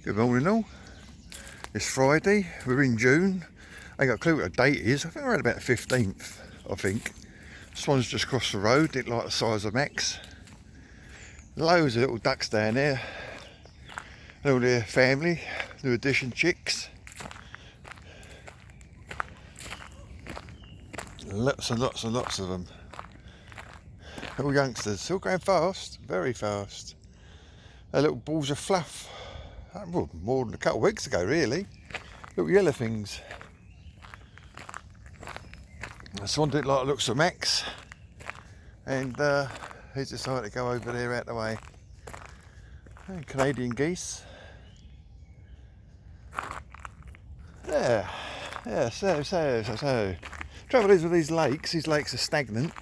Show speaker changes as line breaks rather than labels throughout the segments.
Good morning all. It's Friday, we're in June. I ain't got a clue what the date is. I think we're at about the 15th, I think. Swan's just crossed the road, it like the size of Max. Loads of little ducks down there. And all their family, new edition chicks. Lots and lots and lots of them. All youngsters, still going fast, very fast. They're little balls of fluff. Well, more than a couple of weeks ago really. Little yellow things. Swan didn't like the looks of Max, and he decided to go over there out the way. And Canadian geese. Yeah, so. Trouble is with these lakes are stagnant.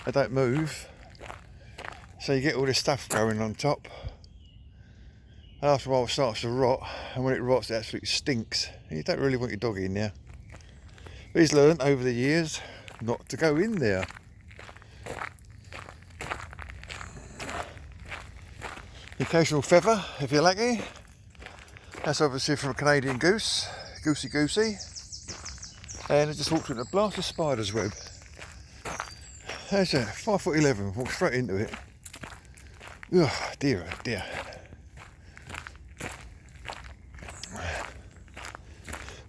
They don't move. So you get all this stuff growing on top. After a while it starts to rot, and when it rots it absolutely stinks. You don't really want your dog in there. But he's learned over the years not to go in there. The occasional feather, if you're lucky. That's obviously from a Canadian goose, goosey. And it just walked into a blast of spider's web. There's a 5'11", walked straight into it. Oh dear, oh dear.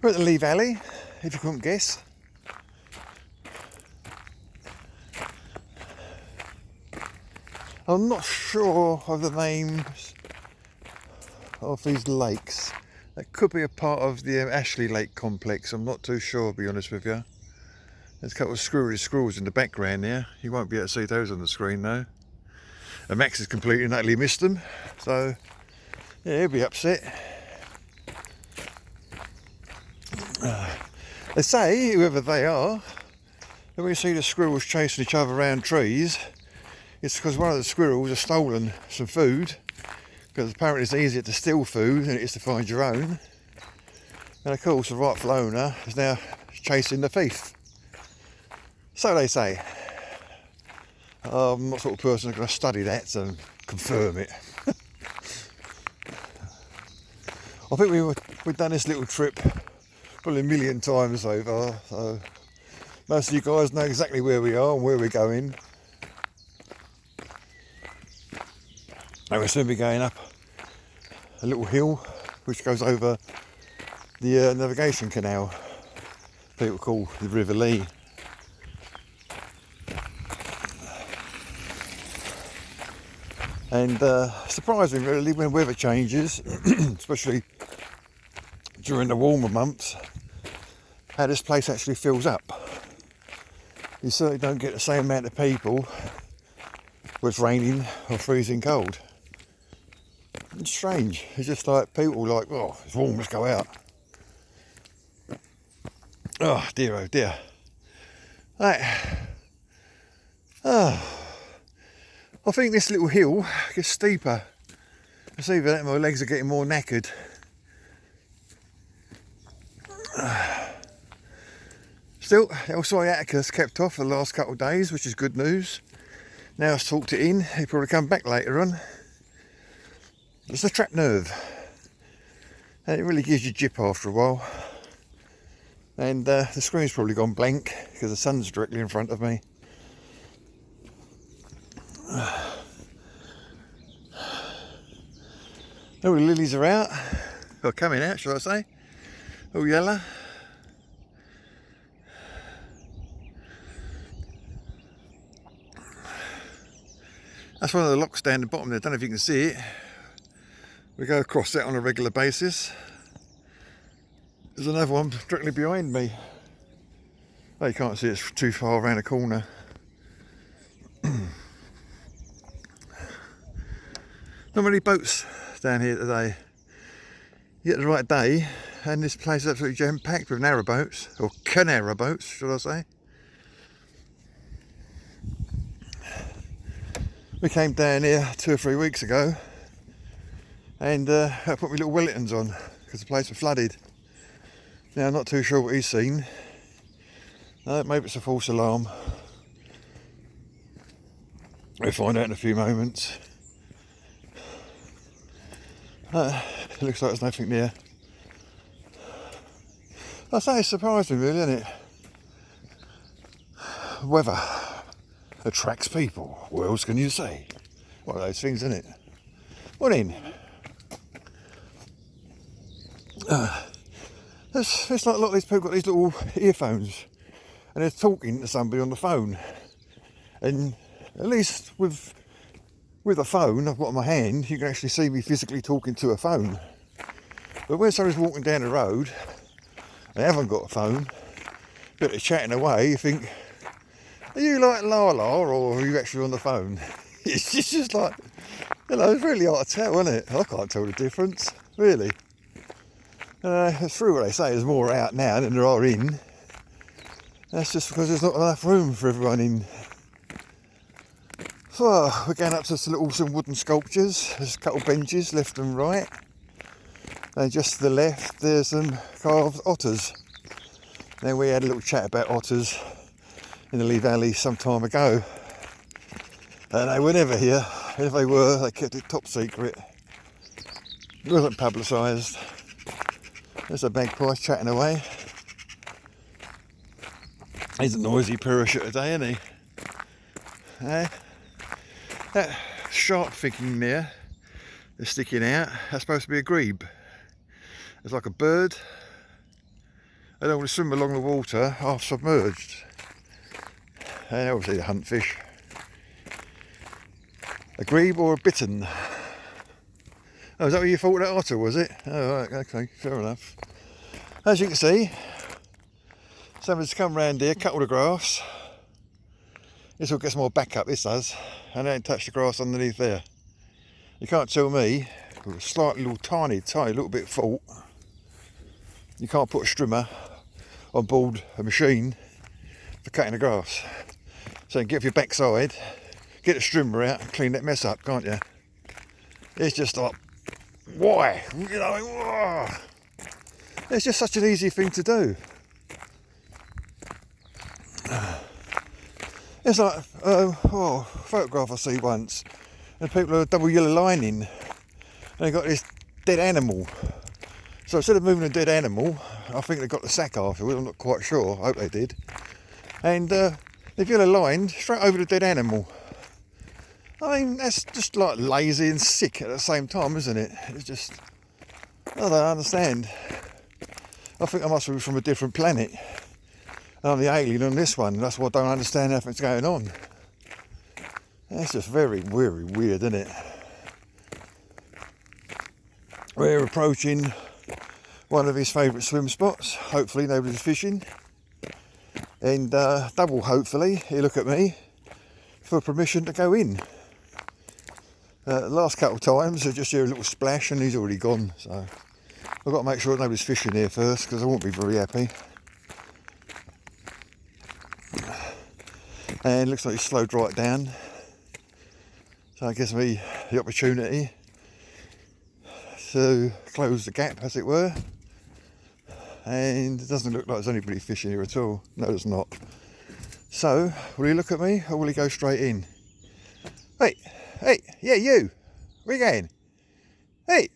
We're at the Lee Valley, if you couldn't guess. I'm not sure of the names of these lakes. That could be a part of the Ashley Lake complex. I'm not too sure, to be honest with you. There's a couple of squirrels in the background there. You won't be able to see those on the screen though. And Max has completely and utterly missed them. So, yeah, he'll be upset. They say, whoever they are, that when you see the squirrels chasing each other around trees, it's because one of the squirrels has stolen some food, because apparently it's easier to steal food than it is to find your own. And of course the rightful owner is now chasing the thief. So they say. I'm not the sort of person who's going to study that and confirm it. I think we've done this little trip probably a million times over, so most of you guys know exactly where we are and where we're going. And we'll soon be going up a little hill which goes over the navigation canal, people call the River Lee. And surprising really, when weather changes, especially during the warmer months, how this place actually fills up. You certainly don't get the same amount of people when it's raining or freezing cold. It's strange. It's just like people like, oh, it's warm, let's go out. Oh dear, oh dear. Right. Oh. I think this little hill gets steeper. I see that my legs are getting more knackered. Still, El Sciaticus kept off for the last couple of days, which is good news. Now I've talked it in, he'll probably come back later on. It's a trapped nerve. And it really gives you jip after a while. And the screen's probably gone blank because the sun's directly in front of me. All the lilies are out, or coming out, shall I say. All yellow. That's one of the locks down the bottom there. I don't know if you can see it. We go across that on a regular basis. There's another one directly behind me. Oh, you can't see it, it's too far around the corner. Not many boats down here today. You get the right day and this place is absolutely jam-packed with narrowboats, or canarra-boats should I say. We came down here 2 or 3 weeks ago and I put my little Wellingtons on because the place was flooded. Now I'm not too sure what he's seen. Maybe it's a false alarm. We'll find out in a few moments. It looks like there's nothing there. I say it's surprising really, isn't it? Weather attracts people. What else can you say? One of those things, isn't it? Morning. It's like a lot of these people got these little earphones and they're talking to somebody on the phone. And at least with a phone I've got in my hand, you can actually see me physically talking to a phone. But when somebody's walking down the road, they haven't got a phone, but they're chatting away, you think, are you like Lala or are you actually on the phone? It's just like, you know, it's really hard to tell, isn't it? I can't tell the difference, really. It's true what they say, there's more out now than there are in. That's just because there's not enough room for everyone in. So we're going up to some wooden sculptures. There's a couple of benches left and right. And just to the left there's some carved otters. Now we had a little chat about otters in the Lee Valley some time ago. And they were never here. If they were, they kept it top secret. It wasn't publicised. There's a magpie chatting away. He's a noisy parachute today, isn't he? That sharp thing there is sticking out. That's supposed to be a grebe. It's like a bird. They don't want to swim along the water half submerged. And obviously they hunt fish. A grebe or a bittern. Oh, is that what you thought that otter, was it? Oh, right, okay, fair enough. As you can see, somebody's come round here, cut all the grass. This all gets more back up, this does, and they don't touch the grass underneath there. You can't tell me, with a slightly little tiny little bit of fault, you can't put a strimmer on board a machine for cutting the grass. So you can get off your backside, get the strimmer out and clean that mess up, can't you? It's just like, why? You know, it's just such an easy thing to do. It's like, a photograph I see once, and people are double yellow lining, and they got this dead animal. So instead of moving a dead animal, I think they got the sack afterwards, I'm not quite sure, I hope they did. And they've yellow lined straight over the dead animal. I mean, that's just like lazy and sick at the same time, isn't it? It's just, I don't understand. I think I must be from a different planet. I'm the alien on this one, that's why I don't understand anything's going on. That's just very, very weird, isn't it? We're approaching one of his favourite swim spots. Hopefully nobody's fishing. And double hopefully, he'll look at me for permission to go in. The last couple of times I just hear a little splash and he's already gone. So I've got to make sure nobody's fishing here first because I won't be very happy. And it looks like he's slowed right down, so it gives me the opportunity to close the gap, as it were. And it doesn't look like there's anybody fishing here at all. No, there's not. So will he look at me or will he go straight in? Hey, yeah, you, where you going? Hey,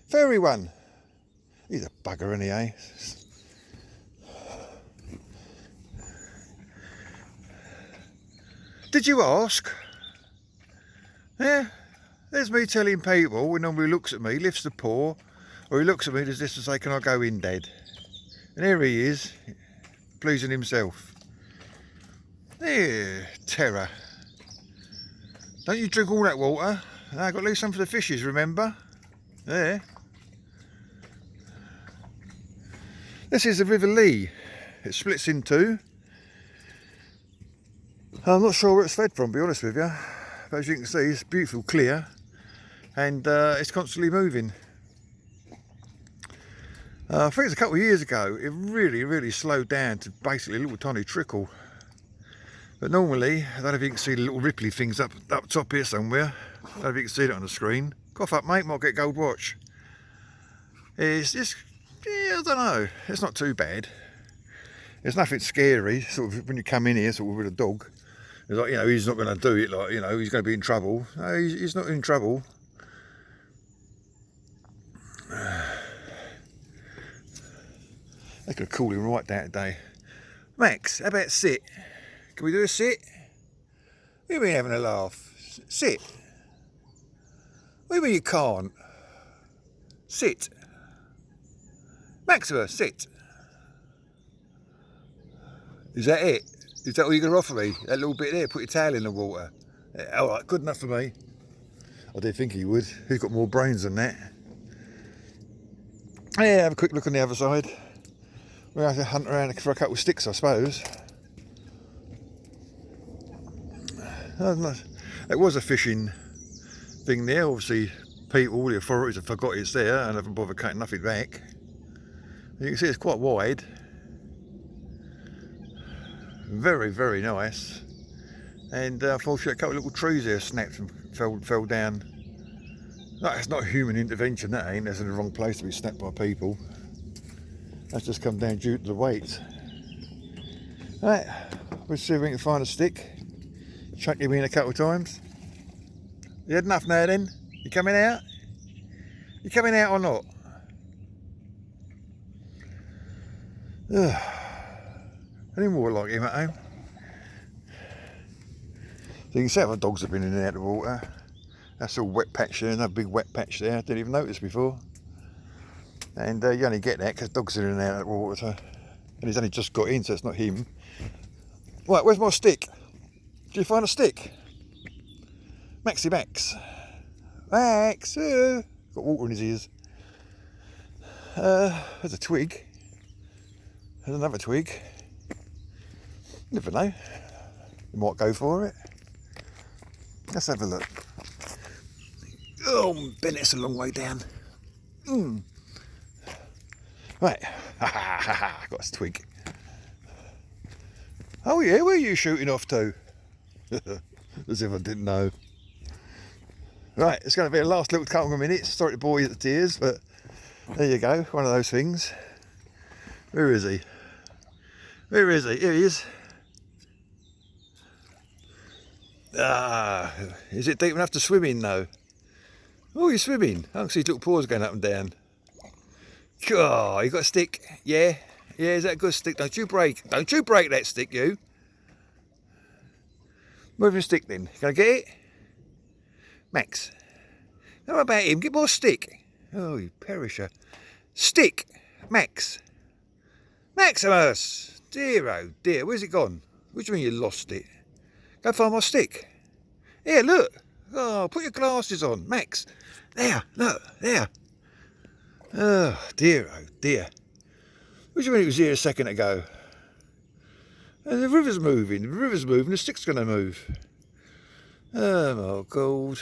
furry one. He's a bugger, isn't he, eh? Did you ask? Yeah, there's me telling people when nobody looks at me, lifts the paw, or he looks at me as this to say, can I go in, Dad? And here he is, pleasing himself. There, terror. Don't you drink all that water? I've got to leave some for the fishes, remember? There. This is the River Lee. It splits in two. I'm not sure where it's fed from, to be honest with you. But as you can see, it's beautiful, clear, and it's constantly moving. I think it's a couple of years ago, it really slowed down to basically a little tiny trickle. But normally, I don't know if you can see the little ripply things up top here somewhere. I don't know if you can see it on the screen. Cough up, mate, might get gold watch. It's just, yeah, I don't know, it's not too bad. There's nothing scary, sort of, when you come in here, sort of with a dog. It's like, you know, he's not going to do it, like, you know, he's going to be in trouble. No, he's not in trouble. They could have called him right down today. Max, how about sit? Can we do a sit? What do you mean having a laugh? Sit. What do you mean you can't? Sit. Maxima, sit. Is that it? Is that all you're going to offer me? That little bit there, put your towel in the water. Alright, good enough for me. I did think he would. He's got more brains than that. Yeah, have a quick look on the other side. We'll have to hunt around for a couple of sticks, I suppose. It was a fishing thing there. Obviously, people, all the authorities have forgot it's there and haven't bothered cutting nothing back. You can see it's quite wide. Very, very nice. And unfortunately, a couple of little trees there snapped and fell down. That's not human intervention, that ain't. That's in the wrong place to be snapped by people. That's just come down due to the weight. Right, we'll see if we can find a stick. Chuck him in a couple of times. You had enough now then? You coming out? You coming out or not? Any more like him at home? So you can see how the dogs have been in and out of the water. That's all wet patch there, another big wet patch there. I didn't even notice before. And you only get that because dogs are in and out of the water. So, and he's only just got in, so it's not him. Right, where's my stick? Did you find a stick? Maxi Max. Max! Got water in his ears. There's a twig. There's another twig. Never know. You might go for it. Let's have a look. Oh, Bennett's a long way down. Right. Got a twig. Oh yeah, where are you shooting off to? As if I didn't know. Right, it's going to be a last little couple of minutes. Sorry to bore you to tears, but there you go. One of those things. Where is he? Where is he? Here he is. Is it deep enough to swim in though? Oh, you're swimming. I can see his little paws going up and down. Oh, you got a stick? Yeah? Yeah, is that a good stick? Don't you break that stick, you. Move your stick then. Can I get it? Max. How about him? Get more stick. Oh, you perisher. Stick. Max. Maximus. Dear, oh dear. Where's it gone? What do you mean you lost it? Go find my stick. Here, look. Oh, put your glasses on. Max. There, look. There. Oh, dear, oh dear. What do you mean it was here a second ago? And the river's moving. The stick's going to move. Oh, my God.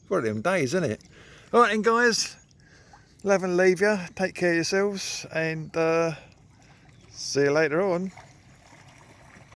One of them days, isn't it? All right then, guys. Love and leave you. Take care of yourselves. And see you later on.